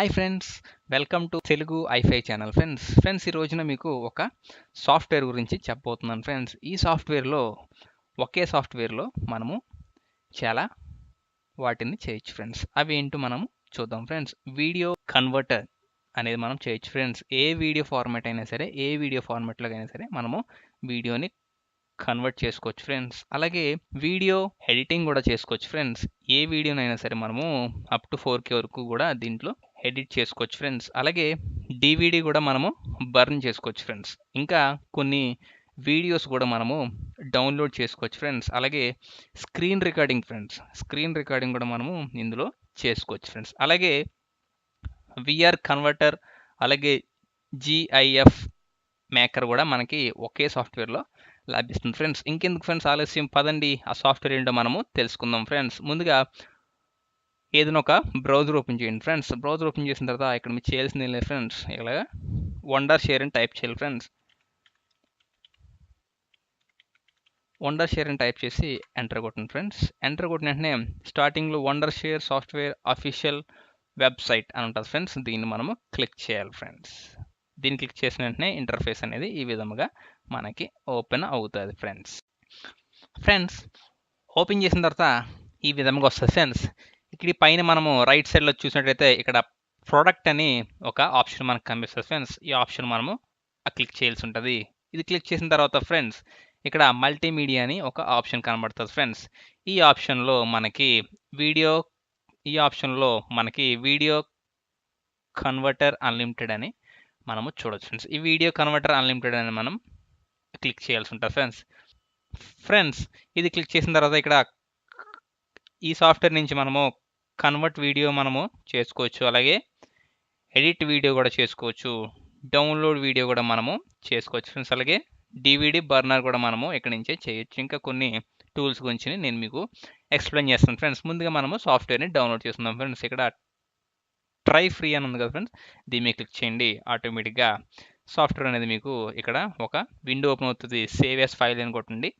Hi friends, welcome to Telugu ఐఫై channel friends ఈ రోజున మీకు ఒక సాఫ్ట్వేర్ గురించి చెప్పబోతున్నాను ఫ్రెండ్స్. ఈ సాఫ్ట్వేర్లో ఒకే సాఫ్ట్వేర్లో మనము చాలా వాటిని చేయొచ్చు ఫ్రెండ్స్. అవి ఏంటో మనం చూద్దాం ఫ్రెండ్స్. వీడియో కన్వర్టర్ అనేది మనం చేయొచ్చు ఫ్రెండ్స్. ఏ వీడియో ఫార్మాట్ అయినా సరే, ఏ వీడియో ఫార్మాట్లోకి అయినా సరే మనము వీడియోని కన్వర్ట్ చేసుకోవచ్చు ఫ్రెండ్స్. అలాగే వీడియో ఎడిటింగ్ కూడా చేసుకోవచ్చు ఫ్రెండ్స్. ఏ వీడియోనైనా సరే మనము అప్ టు 4K వరకు కూడా దీంట్లో ఎడిట్ చేసుకోవచ్చు ఫ్రెండ్స్. అలాగే డివిడి కూడా మనము బర్న్ చేసుకోవచ్చు ఫ్రెండ్స్. ఇంకా కొన్ని వీడియోస్ కూడా మనము డౌన్లోడ్ చేసుకోవచ్చు ఫ్రెండ్స్. అలాగే స్క్రీన్ రికార్డింగ్ కూడా మనము ఇందులో చేసుకోవచ్చు ఫ్రెండ్స్. అలాగే విఆర్ కన్వర్టర్, అలాగే జిఐఎఫ్ మేకర్ కూడా మనకి ఒకే సాఫ్ట్వేర్లో లభిస్తుంది ఫ్రెండ్స్. ఇంకెందుకు ఫ్రెండ్స్ ఆలస్యం, పదండి ఆ సాఫ్ట్వేర్ ఏంటో మనము తెలుసుకుందాం ఫ్రెండ్స్. ముందుగా ఏదైనా ఒక బ్రౌజర్ ఓపెన్ చేయండి ఫ్రెండ్స్. బ్రౌజర్ ఓపెన్ చేసిన తర్వాత ఇక్కడ మీరు చేయాల్సింది ఏం లేదు ఫ్రెండ్స్, ఇలాగా వండర్షేర్ అని టైప్ చేయాలి ఫ్రెండ్స్. వండర్షేర్ అని టైప్ చేసి ఎంటర్ కొట్టండి ఫ్రెండ్స్. ఎంటర్ కొట్టిన వెంటనే స్టార్టింగ్లో వండర్షేర్ సాఫ్ట్వేర్ అఫీషియల్ వెబ్సైట్ అని ఉంటుంది ఫ్రెండ్స్. దీన్ని మనము క్లిక్ చేయాలి ఫ్రెండ్స్. దీన్ని క్లిక్ చేసిన వెంటనే ఇంటర్ఫేస్ అనేది ఈ విధముగా మనకి ఓపెన్ అవుతుంది ఫ్రెండ్స్. ఓపెన్ చేసిన తర్వాత ఈ విధంగా వస్తుంది ఫ్రెండ్స్. ఇక్కడ పైన మనము రైట్ సైడ్లో చూసినట్లయితే ఇక్కడ ప్రోడక్ట్ అని ఒక ఆప్షన్ మనకు కనిపిస్తుంది ఫ్రెండ్స్. ఈ ఆప్షన్ మనము క్లిక్ చేయాల్సి ఉంటుంది. ఇది క్లిక్ చేసిన తర్వాత ఫ్రెండ్స్ ఇక్కడ మల్టీమీడియా అని ఒక ఆప్షన్ కనబడుతుంది ఫ్రెండ్స్. ఈ ఆప్షన్లో మనకి వీడియో కన్వర్టర్ అన్లిమిటెడ్ అని మనము చూడొచ్చు ఫ్రెండ్స్. ఈ వీడియో కన్వర్టర్ అన్లిమిటెడ్ అని మనం క్లిక్ చేయాల్సి ఉంటుంది ఫ్రెండ్స్. ఇది క్లిక్ చేసిన తర్వాత ఇక్కడ ఈ సాఫ్ట్వేర్ నుంచి మనము కన్వర్ట్ వీడియో మనము చేసుకోవచ్చు, అలాగే ఎడిట్ వీడియో కూడా చేసుకోవచ్చు, డౌన్లోడ్ వీడియో కూడా మనము చేసుకోవచ్చు ఫ్రెండ్స్. అలాగే డివిడి బర్నర్ కూడా మనము ఇక్కడ నుంచే చేయొచ్చు. ఇంకా కొన్ని టూల్స్ గురించి నేను మీకు ఎక్స్ప్లెయిన్ చేస్తాను ఫ్రెండ్స్. ముందుగా మనము సాఫ్ట్వేర్ని డౌన్లోడ్ చేసుకుందాం ఫ్రెండ్స్. ఇక్కడ ట్రై ఫ్రీ అని ఉంది కదా ఫ్రెండ్స్, దీని మీద క్లిక్ చేయండి. ఆటోమేటిక్గా సాఫ్ట్వేర్ అనేది మీకు ఇక్కడ ఒక విండో ఓపెన్ అవుతుంది. సేవ్ యాస్ ఫైల్ అని కొట్టండి,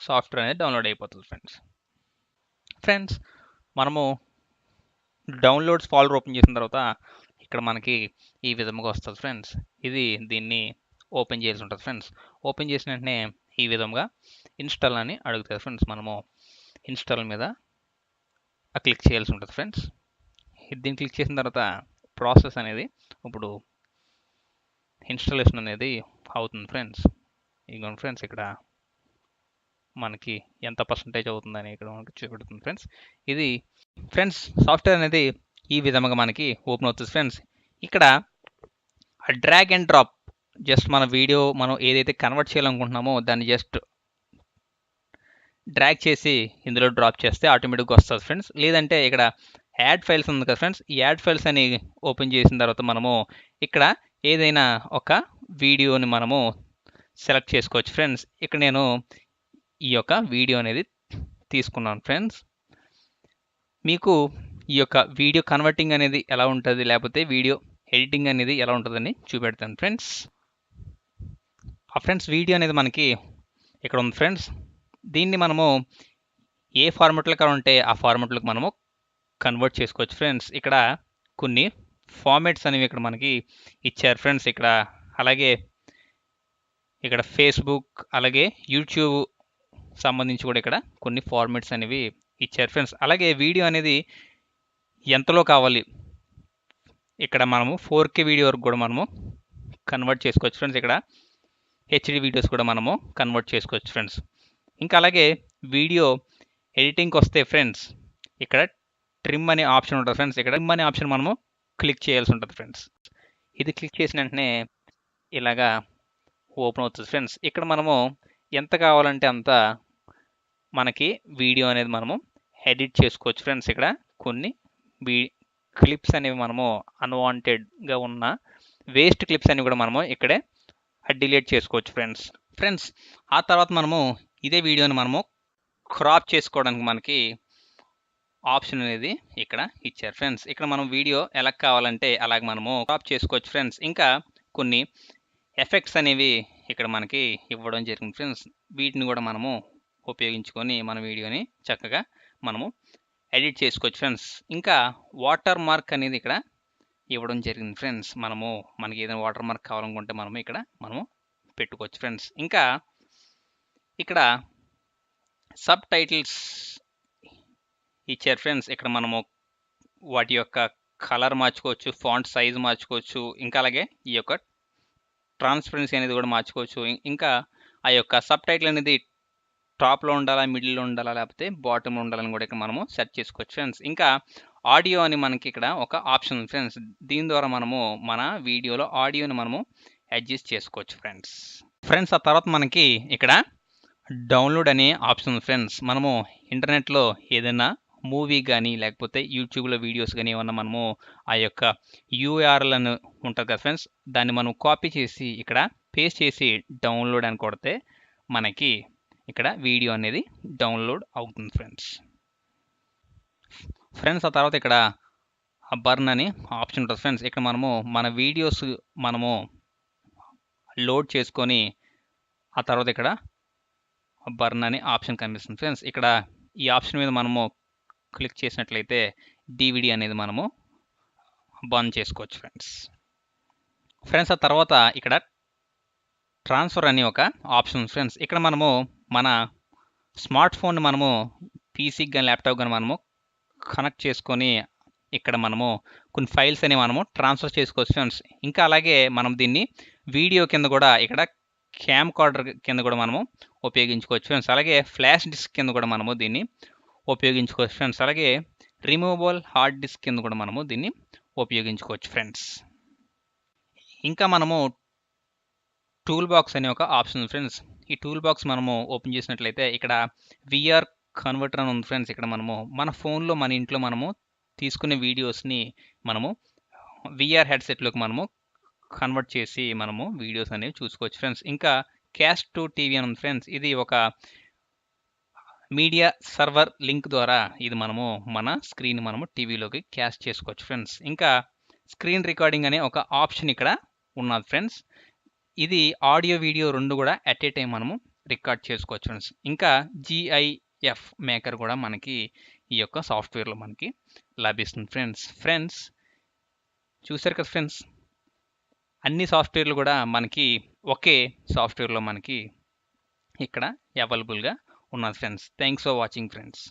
సాఫ్ట్వేర్ అనేది డౌన్లోడ్ అయిపోతుంది ఫ్రెండ్స్. మనము డౌన్లోడ్స్ ఫోల్డర్ ఓపెన్ చేసిన తర్వాత ఇక్కడ మనకి ఈ విధంగా వస్తుంది ఫ్రెండ్స్. దీన్ని ఓపెన్ చేయాల్సి ఉంటుంది ఫ్రెండ్స్. ఓపెన్ చేసిన వెంటనే ఈ విధంగా ఇన్స్టాల్ అని అడుగుతుంది ఫ్రెండ్స్. మనము ఇన్స్టాల్ మీద క్లిక్ చేయాల్సి ఉంటుంది ఫ్రెండ్స్. దీన్ని క్లిక్ చేసిన తర్వాత ప్రాసెస్ అనేది ఇప్పుడు ఇన్స్టాలేషన్ అనేది అవుతుంది ఫ్రెండ్స్. ఇదిగోండి ఫ్రెండ్స్, ఇక్కడ మనకి ఎంత పర్సంటేజ్ అవుతుందని ఇక్కడ మనకి చూపెడుతుంది ఫ్రెండ్స్. ఇది ఫ్రెండ్స్ సాఫ్ట్వేర్ అనేది ఈ విధంగా మనకి ఓపెన్ అవుతుంది ఫ్రెండ్స్. ఇక్కడ డ్రాగ్ అండ్ డ్రాప్, జస్ట్ మన వీడియో మనం ఏదైతే కన్వర్ట్ చేయాలనుకుంటున్నామో దాన్ని జస్ట్ డ్రాగ్ చేసి ఇందులో డ్రాప్ చేస్తే ఆటోమేటిక్గా వస్తుంది ఫ్రెండ్స్. లేదంటే ఇక్కడ యాడ్ ఫైల్స్ ఉంది కదా ఫ్రెండ్స్, ఈ యాడ్ ఫైల్స్ అని ఓపెన్ చేసిన తర్వాత మనము ఇక్కడ ఏదైనా ఒక వీడియోని మనము సెలెక్ట్ చేసుకోవచ్చు ఫ్రెండ్స్. ఇక్కడ నేను ఈ యొక్క వీడియో అనేది తీసుకున్నాను ఫ్రెండ్స్. మీకు ఈ యొక్క వీడియో కన్వర్టింగ్ అనేది ఎలా ఉంటుంది, లేకపోతే వీడియో ఎడిటింగ్ అనేది ఎలా ఉంటుందని చూపెడతాను ఫ్రెండ్స్. ఫ్రెండ్స్ వీడియో అనేది మనకి ఇక్కడ ఉంది ఫ్రెండ్స్. దీన్ని మనము ఏ ఫార్మాట్లో కావాలంటే ఆ ఫార్మాట్లోకి మనము కన్వర్ట్ చేసుకోవచ్చు ఫ్రెండ్స్. ఇక్కడ కొన్ని ఫార్మాట్స్ అనేవి ఇక్కడ మనకి ఇచ్చారు ఫ్రెండ్స్. అలాగే ఇక్కడ ఫేస్బుక్, అలాగే యూట్యూబ్ సంబంధించి కూడా ఇక్కడ కొన్ని ఫార్మాట్స్ అనేవి ఇచ్చారు ఫ్రెండ్స్. అలాగే వీడియో అనేది ఎంతలో కావాలి, ఇక్కడ మనము 4K వీడియో వరకు కూడా మనము కన్వర్ట్ చేసుకోవచ్చు ఫ్రెండ్స్. ఇక్కడ హెచ్డి వీడియోస్ కూడా మనము కన్వర్ట్ చేసుకోవచ్చు ఫ్రెండ్స్. ఇంకా అలాగే వీడియో ఎడిటింగ్కి వస్తే ఫ్రెండ్స్ ఇక్కడ ట్రిమ్ అనే ఆప్షన్ ఉంటుంది ఫ్రెండ్స్. ఇక్కడ ట్రిమ్ అనే ఆప్షన్ మనము క్లిక్ చేయాల్సి ఉంటుంది ఫ్రెండ్స్. ఇది క్లిక్ చేసిన వెంటనే ఇలాగా ఓపెన్ అవుతుంది ఫ్రెండ్స్. ఇక్కడ మనము ఎంత కావాలంటే అంత మనకి వీడియో అనేది మనము ఎడిట్ చేసుకోవచ్చు ఫ్రెండ్స్. ఇక్కడ కొన్ని క్లిప్స్ అనేవి మనము అన్వాంటెడ్గా ఉన్న వేస్ట్ క్లిప్స్ అనేవి కూడా మనము ఇక్కడే డిలీట్ చేసుకోవచ్చు ఫ్రెండ్స్. ఆ తర్వాత మనము ఇదే వీడియోని మనము క్రాప్ చేసుకోవడానికి మనకి ఆప్షన్ అనేది ఇక్కడ ఇచ్చారు ఫ్రెండ్స్. ఇక్కడ మనం వీడియో ఎలా కావాలంటే అలాగ మనము క్రాప్ చేసుకోవచ్చు ఫ్రెండ్స్. ఇంకా కొన్ని ఎఫెక్ట్స్ అనేవి ఇక్కడ మనకి ఇవ్వడం జరిగింది ఫ్రెండ్స్. వీటిని కూడా మనము ఉపయోగించుకొని మన వీడియోని చక్కగా మనము ఎడిట్ చేసుకోవచ్చు ఫ్రెండ్స్. ఇంకా వాటర్ మార్క్ అనేది ఇక్కడ ఇవ్వడం జరిగింది ఫ్రెండ్స్. మనకి ఏదైనా వాటర్ మార్క్ కావాలనుకుంటే మనము పెట్టుకోవచ్చు ఫ్రెండ్స్. ఇంకా ఇక్కడ సబ్ టైటిల్స్ ఇచ్చారు ఫ్రెండ్స్. ఇక్కడ మనము వాటి యొక్క కలర్ మార్చుకోవచ్చు, ఫాంట్ సైజ్ మార్చుకోవచ్చు, ఇంకా అలాగే ఈ యొక్క ట్రాన్స్పరెన్సీ అనేది కూడా మార్చుకోవచ్చు. ఇంకా ఆ యొక్క సబ్ టైటిల్ అనేది టాప్లో ఉండాలా, మిడిల్లో ఉండాలా, లేకపోతే బాటంలో ఉండాలని కూడా ఇక్కడ మనము సెట్ చేసుకోవచ్చు ఫ్రెండ్స్. ఇంకా ఆడియో అని మనకి ఇక్కడ ఒక ఆప్షన్ ఉంది ఫ్రెండ్స్. దీని ద్వారా మనము మన వీడియోలో ఆడియోని మనము అడ్జస్ట్ చేసుకోవచ్చు ఫ్రెండ్స్. ఫ్రెండ్స్, ఆ తర్వాత మనకి ఇక్కడ డౌన్లోడ్ అనే ఆప్షన్ ఉంది ఫ్రెండ్స్. మనము ఇంటర్నెట్లో ఏదైనా మూవీ కానీ లేకపోతే యూట్యూబ్లో వీడియోస్ కానీ ఏమన్నా మనము ఆ యొక్క యూఆర్ఎల్ అని ఉంటుంది కదా ఫ్రెండ్స్, దాన్ని మనం కాపీ చేసి ఇక్కడ పేస్ట్ చేసి డౌన్లోడ్ అని కొడితే మనకి ఇక్కడ వీడియో అనేది డౌన్లోడ్ అవుతుంది ఫ్రెండ్స్. ఫ్రెండ్స్, ఆ తర్వాత ఇక్కడ బర్న్ అని ఆప్షన్ ఉంటుంది ఫ్రెండ్స్. ఇక్కడ మనము మన వీడియోస్ మనము లోడ్ చేసుకొని ఆ తర్వాత ఇక్కడ బర్న్ అనే ఆప్షన్ కనిపిస్తుంది ఫ్రెండ్స్. ఇక్కడ ఈ ఆప్షన్ మీద మనము క్లిక్ చేసినట్లయితే డివిడి అనేది మనము బర్న్ చేసుకోవచ్చు ఫ్రెండ్స్. ఫ్రెండ్స్, ఆ తర్వాత ఇక్కడ ట్రాన్స్ఫర్ అని ఒక ఆప్షన్ ఫ్రెండ్స్. ఇక్కడ మనము మన స్మార్ట్ ఫోన్ మనము పీసీకి కానీ ల్యాప్టాప్ కానీ మనము కనెక్ట్ చేసుకొని ఇక్కడ మనము కొన్ని ఫైల్స్ అని మనము ట్రాన్స్ఫర్ చేసుకోవచ్చు ఫ్రెండ్స్. ఇంకా అలాగే మనం దీన్ని వీడియో కింద కూడా ఇక్కడ క్యామ్ కార్డర్ కింద కూడా మనము ఉపయోగించుకోవచ్చు ఫ్రెండ్స్. అలాగే ఫ్లాష్ డిస్క్ కింద కూడా మనము దీన్ని ఉపయోగించుకోవచ్చు ఫ్రెండ్స్. అలాగే రిమూవబుల్ హార్డ్ డిస్క్ కింద కూడా మనము దీన్ని ఉపయోగించుకోవచ్చు ఫ్రెండ్స్. ఇంకా మనము టూల్ బాక్స్ అనే ఒక ఆప్షన్ ఉంది ఫ్రెండ్స్. ఈ టూల్ బాక్స్ మనము ఓపెన్ చేసినట్లయితే ఇక్కడ విఆర్ కన్వర్టర్ అని ఉంది ఫ్రెండ్స్. ఇక్కడ మనము మన ఫోన్లో మన ఇంట్లో మనము తీసుకునే వీడియోస్ని మనము విఆర్ హెడ్సెట్లోకి మనము కన్వర్ట్ చేసి మనము వీడియోస్ అనేవి చూసుకోవచ్చు ఫ్రెండ్స్. ఇంకా క్యాస్ట్ టు టీవీ అని ఉంది ఫ్రెండ్స్. ఇది ఒక మీడియా సర్వర్ లింక్ ద్వారా ఇది మనము మన స్క్రీన్ మనము టీవీలోకి క్యాస్ట్ చేసుకోవచ్చు ఫ్రెండ్స్. ఇంకా స్క్రీన్ రికార్డింగ్ అనే ఒక ఆప్షన్ ఇక్కడ ఉన్నది ఫ్రెండ్స్. ఇది ఆడియో వీడియో రెండు కూడా అట్ ఏ టైం మనము రికార్డ్ చేసుకోవచ్చు ఫ్రెండ్స్. ఇంకా జిఐఎఫ్ మేకర్ కూడా మనకి ఈ యొక్క సాఫ్ట్వేర్లో మనకి లభిస్తుంది ఫ్రెండ్స్. చూసారు కదా ఫ్రెండ్స్, అన్ని సాఫ్ట్వేర్లు కూడా మనకి ఒకే సాఫ్ట్వేర్లో మనకి ఇక్కడ అవైలబుల్గా ఉన్నది friends. Thanks for watching friends.